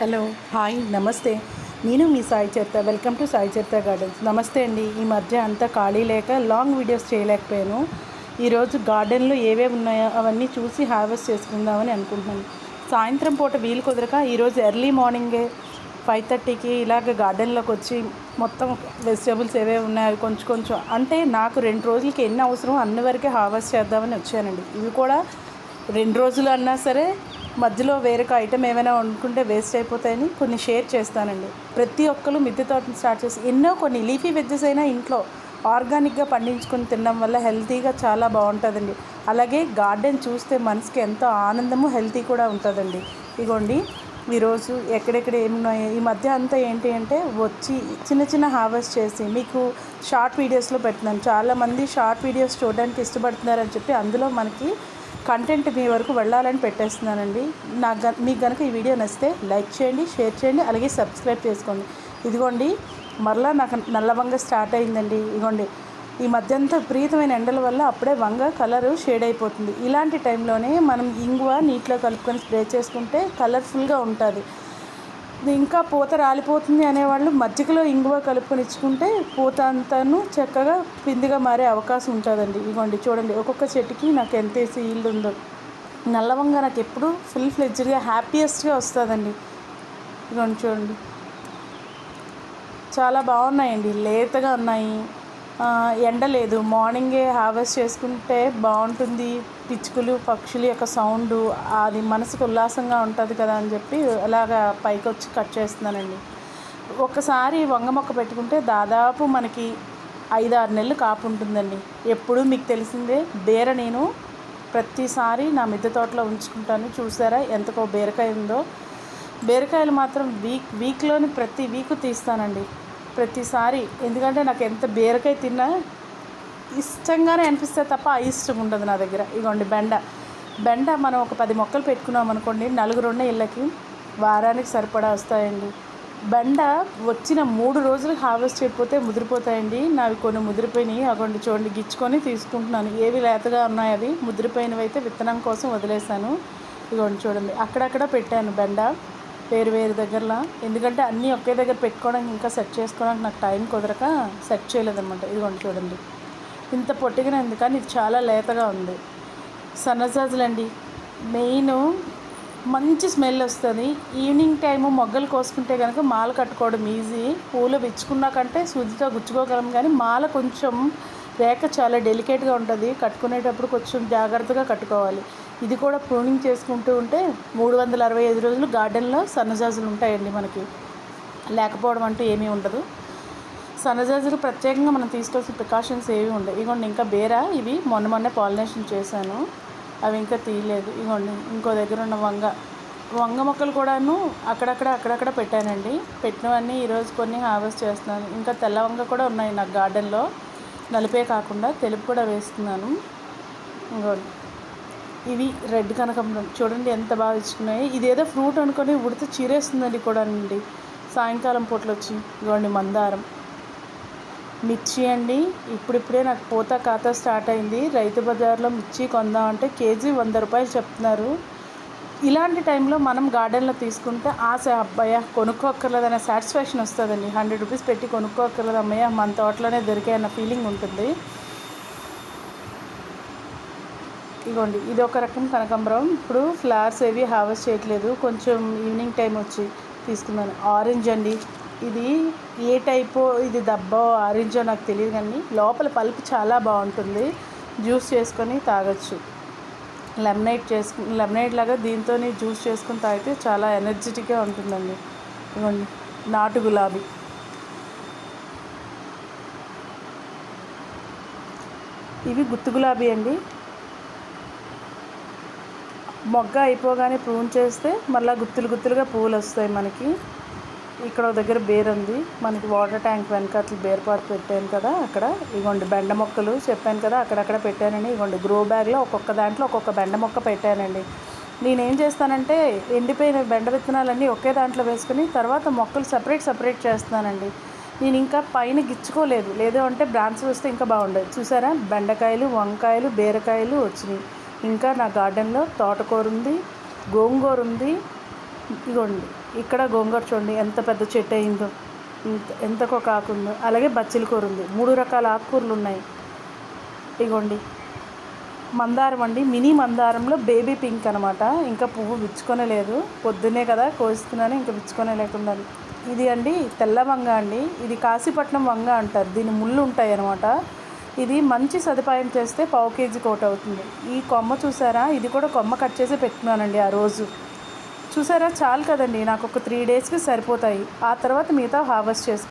Hello, hi, నమస్తే. నేను మీ Sai Charitha. Welcome to Sai Charitha gardens. నమస్తే అండి. ఈ మధ్య అంతా ఖాళీ లేక లాంగ్ వీడియోస్ చేయలేకపోయాను. ఈరోజు గార్డెన్లో ఏవేవి ఉన్నాయో అవన్నీ చూసి హార్వెస్ట్ చేసుకుందామని అనుకుంటున్నాను. సాయంత్రం పూట వీలు కుదరక ఈరోజు ఎర్లీ మార్నింగే 5:30కి ఇలాగ గార్డెన్లోకి వచ్చి మొత్తం వెజిటేబుల్స్ ఏవేవి ఉన్నాయో కొంచెం కొంచెం అంటే నాకు 2 రోజులకి ఎన్ని అవసరం అన్ని వరకే హార్వెస్ట్ చేద్దామని వచ్చానండి. ఇవి కూడా 2 రోజులు అన్నా సరే మధ్యలో వేరొక ఐటెం ఏమైనా వండుకుంటే వేస్ట్ అయిపోతాయని కొన్ని షేర్ చేస్తానండి. ప్రతి ఒక్కరు మిద్దె తోటని స్టార్ట్ చేసి ఎన్నో కొన్ని లీఫీ వెజ్జెస్ అయినా ఇంట్లో ఆర్గానిక్గా పండించుకొని తినడం వల్ల హెల్తీగా చాలా బాగుంటుందండి. అలాగే గార్డెన్ చూస్తే మనసుకి ఎంతో ఆనందము, హెల్తీ కూడా ఉంటుందండి. ఇగోండి ఈరోజు ఎక్కడెక్కడ ఏమున్నాయో ఈ మధ్య అంతా ఏంటి అంటే వచ్చి చిన్న చిన్న హార్వెస్ట్ చేసి మీకు షార్ట్ వీడియోస్లో పెట్టినాను. చాలామంది షార్ట్ వీడియోస్ చూడడానికి ఇష్టపడుతున్నారని చెప్పి అందులో మనకి కంటెంట్ మీ వరకు వెళ్ళాలని పెట్టేస్తున్నానండి. మీకు కనుక ఈ వీడియో నచ్చితే లైక్ చేయండి, షేర్ చేయండి, అలాగే సబ్స్క్రైబ్ చేసుకోండి. ఇదిగోండి మరలా నాకు నల్ల వంగ స్టార్ట్ అయిందండి. ఇదిగోండి ఈ మధ్యంతా విపరీతమైన ఎండల వల్ల అప్పుడే వంగ కలరు షేడ్ అయిపోతుంది. ఇలాంటి టైంలోనే మనం ఇంగువ నీటిలో కలుపుకొని స్ప్రే చేసుకుంటే కలర్ఫుల్గా ఉంటుంది. ఇంకా పూత రాలిపోతుంది అనేవాళ్ళు మజ్జిగలో ఇంగువ కలుపుకొని ఇచ్చుకుంటే పూత అంతాను చక్కగా పిందిగా మారే అవకాశం ఉంటుందండి. ఇదిగోండి చూడండి ఒక్కొక్క చెట్టుకి నాకు ఎంత ఈల్డ్ ఉందో. నల్లవంగ నాకు ఎప్పుడు ఫుల్ ఫ్లెడ్జ్డ్గా హ్యాపీయెస్ట్గా వస్తుందండి. ఇదిగోండి చూడండి చాలా బాగున్నాయండి, లేతగా ఉన్నాయి. ఎండ లేదు, మార్నింగే హార్వెస్ట్ చేసుకుంటే బాగుంటుంది. పిచ్చుకలు పక్షుల యొక్క సౌండు అది మనసుకు ఉల్లాసంగా ఉంటుంది కదా అని చెప్పి అలాగా పైకి వచ్చి కట్ చేస్తున్నానండి. ఒక్కసారి వంగ మొక్క పెట్టుకుంటే దాదాపు మనకి 5-6 నెలలు కాపు ఉంటుందండి. ఎప్పుడు మీకు తెలిసిందే బీర నేను ప్రతిసారి నా మిద్దె తోటలో ఉంచుకుంటాను. చూసారా ఎంతకో బీరకాయ ఉందో. బీరకాయలు మాత్రం వీక్లోని ప్రతి వీక్ తీస్తానండి ప్రతిసారి. ఎందుకంటే నాకు ఎంత బీరకాయ తిన్నా ఇష్టంగానే అనిపిస్తే తప్ప అయిష్టం ఉండదు నా దగ్గర. ఇగోండి బెండ మనం ఒక 10 మొక్కలు పెట్టుకున్నాం అనుకోండి, 4 ఉన్న ఇళ్ళకి వారానికి సరిపడా వస్తాయండి. బెండ వచ్చిన 3 రోజులకు హార్వెస్ట్ చేయకపోతే ముదిరిపోతాయండి. నావి కొన్ని ముదిరిపోయినాయి. అగోండి చూడండి గిచ్చుకొని తీసుకుంటున్నాను. ఏవి లేతగా ఉన్నాయి అవి, ముదిరిపోయినవి అయితే విత్తనం కోసం వదిలేసాను. ఇగోండి చూడండి అక్కడక్కడ పెట్టాను బెండ వేరు దగ్గరలో. ఎందుకంటే అన్నీ ఒకే దగ్గర పెట్టుకోవడానికి ఇంకా సెట్ చేసుకోవడానికి నాకు టైం కుదరక సెట్ చేయలేదన్నమాట. ఇదిగోండి చూడండి ఇంత పొట్టిగానే ఉంది కానీ ఇది చాలా లేతగా ఉంది. సన్నజాజులండి మెయిన్ మంచి స్మెల్ వస్తుంది. ఈవినింగ్ టైము మొగ్గలు కోసుకుంటే కనుక మాల కట్టుకోవడం ఈజీ. పూలు విచ్చుకున్నాకంటే సూదితో గుచ్చుకోగలం కానీ మాల కొంచెం రేఖ చాలా డెలికేట్గా ఉంటుంది. కట్టుకునేటప్పుడు కొంచెం జాగ్రత్తగా కట్టుకోవాలి. ఇది కూడా ప్రూనింగ్ చేసుకుంటూ ఉంటే 365 రోజులు గార్డెన్లో సన్నజాజులు ఉంటాయండి. మనకి లేకపోవడం అంటూ ఏమీ ఉండదు. సన్నజాజులు ప్రత్యేకంగా మనం తీసుకోవాల్సిన ప్రికాషన్స్ ఏవి ఉండవు. ఇగోండి ఇంకా బీర ఇవి మొన్నే పాలినేషన్ చేశాను, అవి ఇంకా తీయలేదు. ఇగోండి ఇంకో దగ్గర ఉన్న వంగ మొక్కలు కూడాను అక్కడక్కడ పెట్టానండి. పెట్టినవన్నీ ఈరోజు కొన్ని హార్వెస్ట్ చేస్తున్నాను. ఇంకా తెల్ల వంగ కూడా ఉన్నాయి నాకు గార్డెన్లో, నలిపే కాకుండా తెలుపు కూడా వేస్తున్నాను. ఇంకోండి ఇవి రెడ్ కనకాంబరం చూడండి ఎంత బాగా ఇచ్చుకున్నాయి. ఇదేదో ఫ్రూట్ అనుకొని ఉడితే చీరేస్తుందండి కూడా అండి సాయంకాలం పూటలు వచ్చి. ఇవ్వండి మందారం, మిర్చి అండి. ఇప్పుడిప్పుడే నాకు పూత ఖాతా స్టార్ట్ అయింది. రైతు బజార్లో మిర్చి కొందామంటే కేజీ 100 రూపాయలు చెప్తున్నారు. ఇలాంటి టైంలో మనం గార్డెన్లో తీసుకుంటే ఆశ అబ్బాయ కొనుక్కోక్కర్లేదనే సాటిస్ఫాక్షన్ వస్తుందండి. 100 రూపీస్ పెట్టి కొనుక్కోక్కర్లేదు అమ్మయ్య మన తోటలోనే దొరికాయి అన్న ఫీలింగ్ ఉంటుంది. ఇగోండి ఇది ఒక రకం కనకాంబరం. ఇప్పుడు ఫ్లవర్స్ ఏవి హార్వెస్ట్ చేయట్లేదు, కొంచెం ఈవినింగ్ టైం వచ్చి తీసుకున్నాను. ఆరెంజ్ అండి, ఇది ఏ టైపో, ఇది దబ్బో ఆరెంజో నాకు తెలియదు కానీ లోపల పల్ప్ చాలా బాగుంటుంది. జ్యూస్ చేసుకొని తాగొచ్చు. లెమనేడ్ లాగా దీంతో జ్యూస్ చేసుకొని తాగితే చాలా ఎనర్జెటిక్గా ఉంటుందండి. ఇవ్వండి నాటు గులాబీ, ఇవి గుత్తు గులాబీ అండి. మొగ్గ అయిపోగానే ప్రూన్ చేస్తే మళ్ళీ గుత్తులుగా పువ్వులు వస్తాయి మనకి. ఇక్కడ ఒక దగ్గర బేర్ ఉంది, మనకి వాటర్ ట్యాంక్ వెనక అట్లా బేర్ పాట్ పెట్టాను కదా అక్కడ. ఇగోండి బెండ మొక్కలు చెప్పాను కదా అక్కడక్కడ పెట్టానండి. ఇగోండి గ్రో బ్యాగ్లో ఒక్కొక్క దాంట్లో ఒక్కొక్క బెండ మొక్క పెట్టానండి. నేనేం చేస్తానంటే ఎండిపోయిన బెండ విత్తనాలన్నీ ఒకే దాంట్లో వేసుకుని తర్వాత మొక్కలు సపరేట్ చేస్తున్నానండి. నేను ఇంకా పైన గిచ్చుకోలేదు, లేదు అంటే బ్రాంచెస్ వస్తే ఇంకా బాగుండేది. చూసారా బెండకాయలు, వంకాయలు, బీరకాయలు వచ్చినాయి. ఇంకా నా గార్డెన్లో తోటకూర ఉంది, గోంగూర ఉంది, ఇదిగోండి ఇక్కడ గోంగూర చూడండి ఎంత పెద్ద చెట్టు అయిందో, ఎంతకో కాకుందో. అలాగే బచ్చల కూర ఉంది, 3 రకాల ఆకుకూరలు ఉన్నాయి. ఇదిగోండి మందారం అండి, మినీ మందారంలో బేబీ పింక్ అనమాట. ఇంకా పువ్వు విచ్చుకొనే లేదు, పొద్దున్నే కదా కోస్తున్నాను, ఇంకా విచ్చుకొనే లేకుండా. ఇది అండి తెల్ల వంగ అండి, ఇది కాశీపట్నం వంగ అంటారు, దీని ముళ్ళు ఉంటాయి అనమాట. ఇది మంచి సదుపాయం చేస్తే 1/4 కేజీ కోట అవుతుంది. ఈ కొమ్మ చూసారా, ఇది కూడా కొమ్మ కట్ చేసి పెట్టుకున్నానండి ఆ రోజు. చూసారా చాలు కదండి, నాకు ఒక 3 డేస్కి సరిపోతాయి. ఆ తర్వాత మిగతా హార్వెస్ట్ చేసుకుంటాను.